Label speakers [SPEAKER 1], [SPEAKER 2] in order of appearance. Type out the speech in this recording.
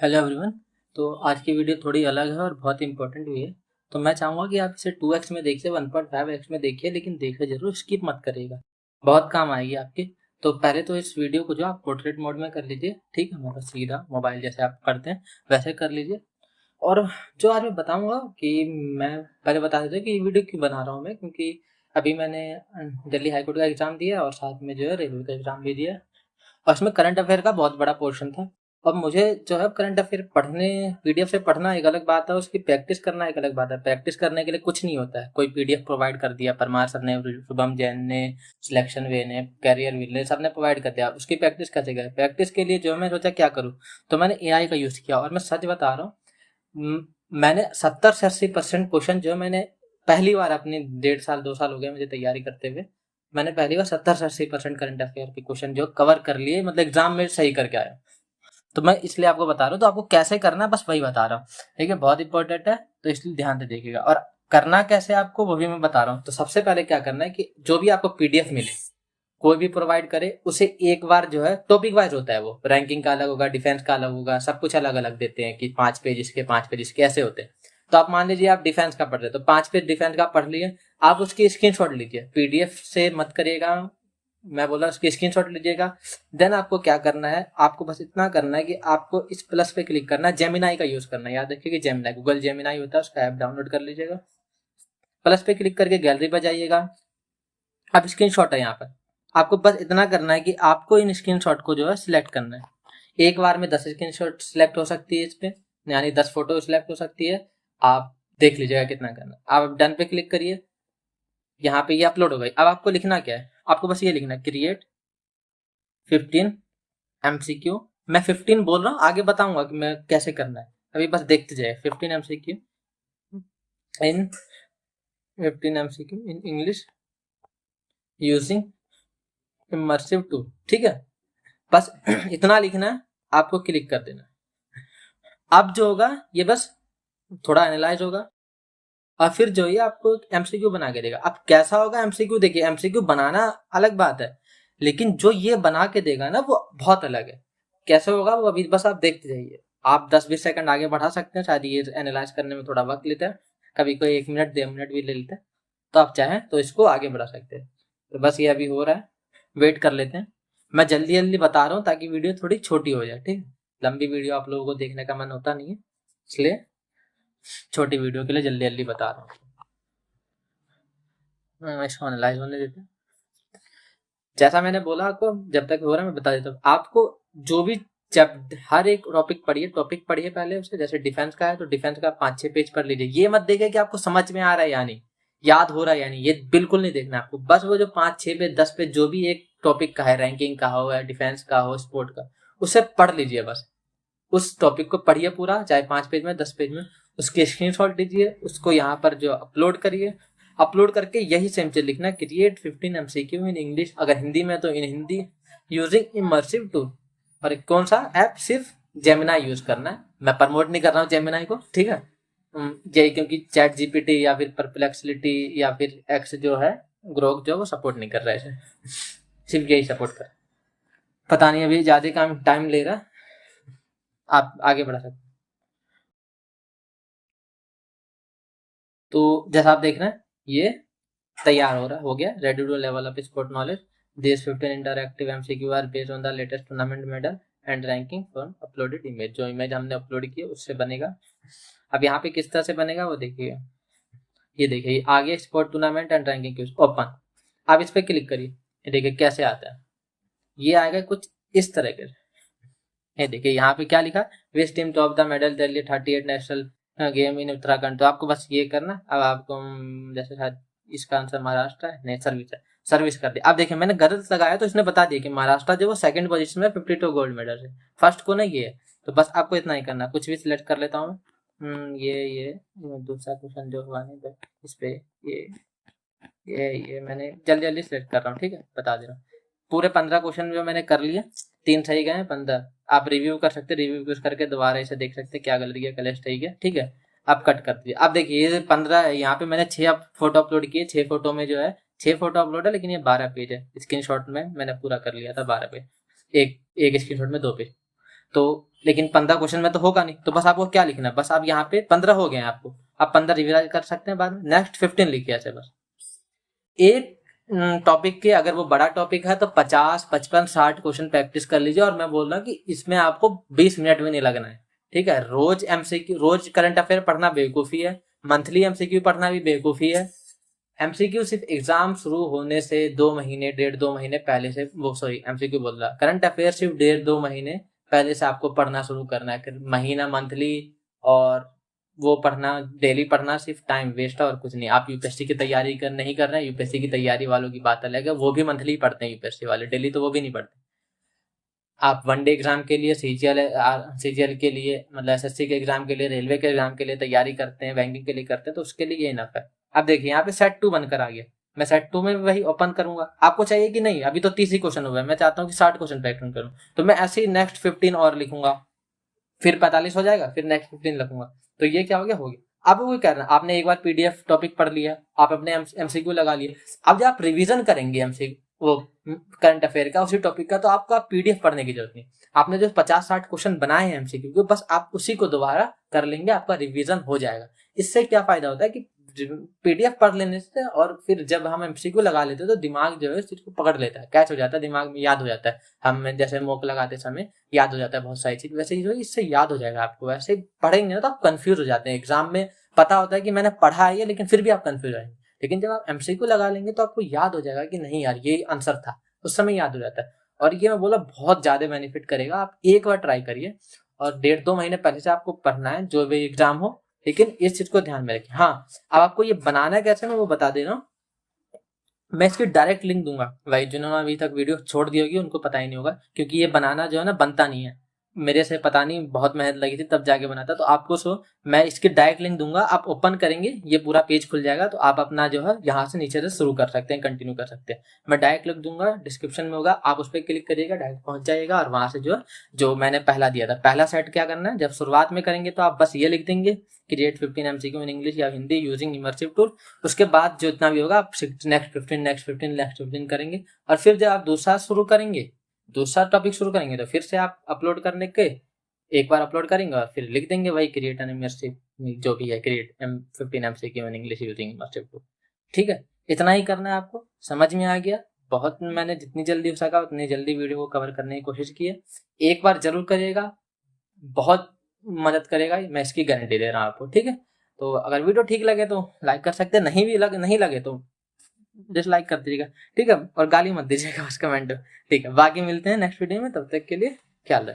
[SPEAKER 1] Hello everyone. तो आज की वीडियो थोड़ी अलग है और बहुत इंपॉर्टेंट भी है। तो मैं चाहूँगा कि आप इसे 2x में देखिए, 1.5x में देखिए, लेकिन देखिए जरूर, स्किप मत करिएगा, बहुत काम आएगी आपके। तो पहले तो इस वीडियो को जो आप पोर्ट्रेट मोड में कर लीजिए, ठीक है, मतलब सीधा मोबाइल जैसे आप करते हैं वैसे कर लीजिए। और जो आज मैं बताऊँगा कि मैं पहले बता देता हूँ कि ये वीडियो क्यों बना रहा हूँ मैं, क्योंकि अभी मैंने दिल्ली हाई कोर्ट का एग्ज़ाम दिया और साथ में जो है रेलवे का एग्ज़ाम भी दिया, और उसमें करंट अफेयर का बहुत बड़ा पोर्शन था। अब मुझे जो है करंट अफेयर पढ़ने, पीडीएफ से पढ़ना एक अलग बात है, उसकी प्रैक्टिस करना एक अलग बात है। प्रैक्टिस करने के लिए कुछ नहीं होता है, कोई पीडीएफ प्रोवाइड कर दिया, परमार सर ने, शुभम जैन ने, सिलेक्शन वे ने, कैरियर विल ने, सब ने प्रोवाइड कर दिया। उसकी प्रैक्टिस कैसे करें? प्रैक्टिस के लिए जो मैं सोचा क्या करूँ, तो मैंने एआई का यूज़ किया। और मैं सच बता रहा हूँ, मैंने 70 से 80% क्वेश्चन जो मैंने पहली बार, अपनी 1.5 साल 2 साल हो गए मुझे तैयारी करते हुए, मैंने पहली बार 70 से 80% करंट अफेयर के क्वेश्चन जो कवर कर लिए, मतलब एग्जाम में सही करके आया। तो मैं इसलिए आपको बता रहा हूँ, तो आपको कैसे करना है बस वही बता रहा हूँ, ठीक है, बहुत इंपॉर्टेंट है, तो इसलिए ध्यान से देखिएगा। और करना कैसे आपको वो भी मैं बता रहा हूँ। तो सबसे पहले क्या करना है कि जो भी आपको पीडीएफ मिले, कोई भी प्रोवाइड करे, उसे एक बार जो है, टॉपिक वाइज होता है, वो रैंकिंग का अलग होगा, डिफेंस का अलग होगा, सब कुछ अलग अलग देते हैं कि 5 पेज इसके, 5 पेज इसके, ऐसे होते हैं। तो आप मान लीजिए आप डिफेंस का पढ़ रहे, तो 5 पेज डिफेंस का पढ़ लिए, आप उसकी स्क्रीनशॉट लीजिए, पीडीएफ से मत करिएगा, मैं बोला उसकी स्क्रीनशॉट लीजिएगा। देन आपको क्या करना है, आपको बस इतना करना है कि आपको इस प्लस पे क्लिक करना है, जेमिनाई का यूज करना है। याद रखिए कि जेमिनाई, गूगल जेमिनाई होता है, उसका ऐप डाउनलोड कर लीजिएगा। प्लस पे क्लिक करके गैलरी पर जाइएगा। अब स्क्रीनशॉट है यहाँ पर, आपको बस इतना करना है कि आपको इन स्क्रीनशॉट को जो है सिलेक्ट करना है। एक बार में 10 स्क्रीनशॉट सिलेक्ट हो सकती है इस पे, यानी 10 फोटो सिलेक्ट हो सकती है। आप देख लीजिएगा कितना करना है। आप डन पे क्लिक करिए, यहाँ पे ये अपलोड हो गई। अब आपको लिखना क्या है, आपको बस ये लिखना है, क्रिएट 15 MCQ। मैं 15 बोल रहा हूँ, आगे बताऊंगा कि मैं कैसे करना है, अभी बस देखते जाए। 15 MCQ in 15 MCQ in English using immersive tool, ठीक है, बस इतना लिखना है, आपको क्लिक कर देना। अब जो होगा ये बस थोड़ा एनालाइज होगा, और फिर जो ये आपको एमसीक्यू बना के देगा। अब कैसा होगा एमसीक्यू, देखिए एमसीक्यू बनाना अलग बात है, लेकिन जो ये बना के देगा ना वो बहुत अलग है। कैसे होगा वो अभी बस आप देखते जाइए। आप 10-20 सेकंड आगे बढ़ा सकते हैं, शायद ये एनालाइज करने में थोड़ा वक्त लेता है, कभी कोई 1 मिनट 1.5 मिनट भी ले लेता है। तो आप चाहें तो इसको आगे बढ़ा सकते हैं। तो बस ये अभी हो रहा है, वेट कर लेते हैं। मैं जल्दी जल्दी बता रहा हूँ ताकि वीडियो थोड़ी छोटी हो जाए, ठीक है, लंबी वीडियो आप लोगों को देखने का मन होता नहीं है, इसलिए छोटी वीडियो के लिए जल्दी जल्दी बता रहा हूँ। इसको एनालाइज होने देते हैं। जैसा मैंने बोला आपको, जब तक हो रहा है मैं बता देता हूँ आपको। जो भी, जब हर एक टॉपिक पढ़िए पहले उससे। जैसे डिफेंस का है तो डिफेंस का 5-6 पेज पढ़ लीजिए। ये मत देखिए कि आपको समझ में आ रहा है या नहीं, याद हो रहा है या नहीं, ये बिल्कुल नहीं देखना आपको। बस वो जो 5-6 पेज 10 पेज जो भी एक टॉपिक का है, रैंकिंग का हो या डिफेंस का हो, स्पोर्ट का, उसे पढ़ लीजिए बस। उस टॉपिक को पढ़िए पूरा, चाहे 5 पेज में 10 पेज में। उसके स्क्रीनशॉट लीजिए, उसको यहाँ पर जो अपलोड करिए। अपलोड करके यही सेम चीज लिखना, क्रिएट 15 MCQ इन इंग्लिश, अगर हिंदी में तो इन हिंदी, यूजिंग इमर्सिव टूल। और कौन सा ऐप? सिर्फ जेमिनाई यूज करना है। मैं प्रमोट नहीं कर रहा हूँ जेमिनाई को, ठीक है, यही क्योंकि चैट जीपीटी या फिर परप्लेक्सिटी या फिर एक्स जो है, ग्रोक जो, वो सपोर्ट नहीं कर रहा है इसे, सिर्फ यही सपोर्ट कर। पता नहीं अभी ज्यादा काम टाइम ले रहा, आप आगे बढ़ा सकते। तो जैसा आप देख रहे हैं ये तैयार हो रहा, हो गया, ready to level up sport knowledge. This 15 interactive MCQ are based on the latest tournament medal and ranking from uploaded image. जो इमेज हमने अपलोड की है उससे बनेगा। अब यहाँ पे किस तरह से बनेगा वो देखिए, ये देखिए आगे sport tournament and ranking open. आप इस पे क्लिक करिए, ये देखिए कैसे आता है, ये आएगा कुछ इस तरह के। ये देखिए यहाँ पे क्या लिखा, which team top the medal Delhi 38 national game in Uttarakhand. तो आपको बस ये करना। अब आपको जैसे शायद इसका आंसर महाराष्ट्र है, नहीं सर्विस है, सर्विस कर दिया। अब देखिए मैंने गलत लगाया तो इसने बता दिया कि महाराष्ट्र जो वो सेकंड पोजीशन में 52 गोल्ड मेडल है, फर्स्ट को नहीं ये है। तो बस आपको इतना ही करना, कुछ भी सिलेक्ट कर लेता हूँ मैं। ये दूसरा क्वेश्चन जो हुआ नहीं इस पे, ये ये मैंने जल्दी जल्दी सिलेक्ट कर रहा हूँ, ठीक है, बता दे रहा हूँ। पूरे 15 क्वेश्चन जो मैंने कर लिए, 3 सही गए, 15 आप रिव्यू कर सकते, रिव्यू करके दोबारा इसे देख सकते क्या गलत गया, कलेक्ट सही गया, ठीक है। आप कट कर दीजिए। अब देखिए ये 15 है, यहाँ पे मैंने 6 फोटो अपलोड किए, 6 फोटो में जो है 6 फोटो अपलोड है, लेकिन ये 12 पेज है। स्क्रीनशॉट में मैंने पूरा कर लिया था 12 पेज, एक एक स्क्रीनशॉट में 2 पेज। तो लेकिन 15 क्वेश्चन में तो होगा नहीं, तो बस आपको क्या लिखना है, बस आप यहाँ पे 15 हो गए हैं आपको, आप 15 रिविजन कर सकते हैं बाद में, नेक्स्ट 15 लिखिए ऐसे बस। एक टॉपिक के अगर वो बड़ा टॉपिक है तो 50, 55, 60 क्वेश्चन प्रैक्टिस कर लीजिए, और मैं बोल रहा हूँ कि इसमें आपको 20 मिनट भी नहीं लगना है, ठीक है। रोज एमसीक्यू, रोज करंट अफेयर पढ़ना बेवकूफी है, मंथली एमसीक्यू पढ़ना भी बेवकूफी है। एमसीक्यू सिर्फ एग्जाम शुरू होने से 2 महीने, 1.5-2 महीने पहले से, वो सॉरी एमसीक्यू बोल रहा, करंट अफेयर सिर्फ 1.5-2 महीने पहले से आपको पढ़ना शुरू करना है, महीना मंथली और वो पढ़ना, डेली पढ़ना सिर्फ टाइम वेस्ट है और कुछ नहीं। आप यूपीएससी की तैयारी नहीं कर रहे हैं, यूपीएससी की तैयारी वालों की बात अलग है, वो भी मंथली पढ़ते हैं यूपीएससी वाले, डेली तो वो भी नहीं पढ़ते। आप वनडे एग्जाम के लिए, सीजीएल के लिए, मतलब एसएससी के एग्जाम के लिए, रेलवे के एग्जाम के लिए तैयारी करते हैं, बैंकिंग के लिए करते हैं, तो उसके लिए ये इनफ है। अब देखिए यहाँ पे सेट 2 बनकर आ गया, मैं सेट 2 में वही ओपन करूंगा, आपको चाहिए कि नहीं, अभी तो 30 ही क्वेश्चन हुए, मैं चाहता हूँ कि 60 क्वेश्चन प्रैक्टिस करूँ, तो मैं ऐसे ही नेक्स्ट 15 और लिखूंगा, फिर 45 हो जाएगा, फिर नेक्स्ट 15 लिखूंगा, तो ये क्या हो गया, हो गया। अब वो क्या करना, आपने एक बार पीडीएफ टॉपिक पढ़ लिया, आप अपने एमसीक्यू लगा लिए, अब जब आप रिवीजन करेंगे एमसीक्यू वो करंट अफेयर का, उसी टॉपिक का, तो आपको पीडीएफ पढ़ने की जरूरत नहीं, आपने जो 50-60 क्वेश्चन बनाए हैं एमसीक्यू के, बस आप उसी को दोबारा कर लेंगे, आपका रिवीजन हो जाएगा। इससे क्या फायदा होता है कि पीडीएफ पढ़ लेने से, और फिर जब हम एमसीक्यू लगा लेते हैं तो दिमाग जो है उस चीज को पकड़ लेता है, कैच हो जाता है, दिमाग में याद हो जाता है, हम जैसे मॉक लगाते समय याद हो जाता है बहुत सारी चीज, वैसे ही जो है इससे याद हो जाएगा आपको। वैसे पढ़ेंगे ना तो आप कंफ्यूज हो जाते हैं, एग्जाम में पता होता है कि मैंने पढ़ा है लेकिन फिर भी आप कंफ्यूज आएंगे, लेकिन जब आप एमसीक्यू लगा लेंगे तो आपको याद हो जाएगा कि नहीं यार ये आंसर था, उस समय याद हो जाता है। और ये मैं बोला बहुत ज्यादा बेनिफिट करेगा, आप एक बार ट्राई करिए, और 1.5-2 महीने पहले से आपको पढ़ना है जो भी एग्जाम हो, लेकिन इस चीज को ध्यान में रखिए। हाँ, अब आपको ये बनाना कैसे मैं वो बता दे रहा हूँ, मैं इसकी डायरेक्ट लिंक दूंगा, भाई जिन्होंने अभी तक वीडियो छोड़ दी होगी उनको पता ही नहीं होगा, क्योंकि ये बनाना जो है ना बनता नहीं है, मेरे से पता नहीं बहुत मेहनत लगी थी तब जाके बनाता, तो आपको मैं इसकी डायरेक्ट लिंक दूंगा, आप ओपन करेंगे ये पूरा पेज खुल जाएगा, तो आप अपना जो है यहाँ से नीचे से शुरू कर सकते हैं, कंटिन्यू कर सकते हैं। मैं डायरेक्ट लिंक दूंगा, डिस्क्रिप्शन में होगा, आप उस पर क्लिक करिएगा, डायरेक्ट पहुंच जाएगा, और वहां से जो है जो मैंने पहला दिया था, पहला सेट क्या करना है, जब शुरुआत में करेंगे तो आप बस ये लिख देंगे, क्रिएट 15 एमसीक्यू इन इंग्लिश या हिंदी यूजिंग इमर्सिव टूल। उसके बाद जो इतना भी होगा आप नेक्स्ट 15 करेंगे, और फिर जब आप दूसरा शुरू करेंगे, दूसरा टॉपिक शुरू करेंगे, तो फिर से आप अपलोड करने के एक बार अपलोड करेंगे और फिर लिख देंगे वही क्रिएट एन इमर्सिव, जो भी है create 15 MCQ in English using immersive tool. ठीक है, इतना ही करना है आपको, समझ में आ गया। बहुत मैंने जितनी जल्दी हो सका उतनी जल्दी वीडियो को कवर करने की कोशिश की है, एक बार जरूर करिएगा, बहुत मदद करेगा, मैं इसकी गारंटी दे रहा हूँ आपको। ठीक है, तो अगर वीडियो ठीक लगे तो लाइक कर सकते हैं, नहीं लगे तो डिसलाइक कर दीजिएगा, ठीक है, और गाली मत दीजिएगा बस कमेंट। ठीक है, बाकी मिलते हैं नेक्स्ट वीडियो में, तब तक के लिए ख्याल रखें।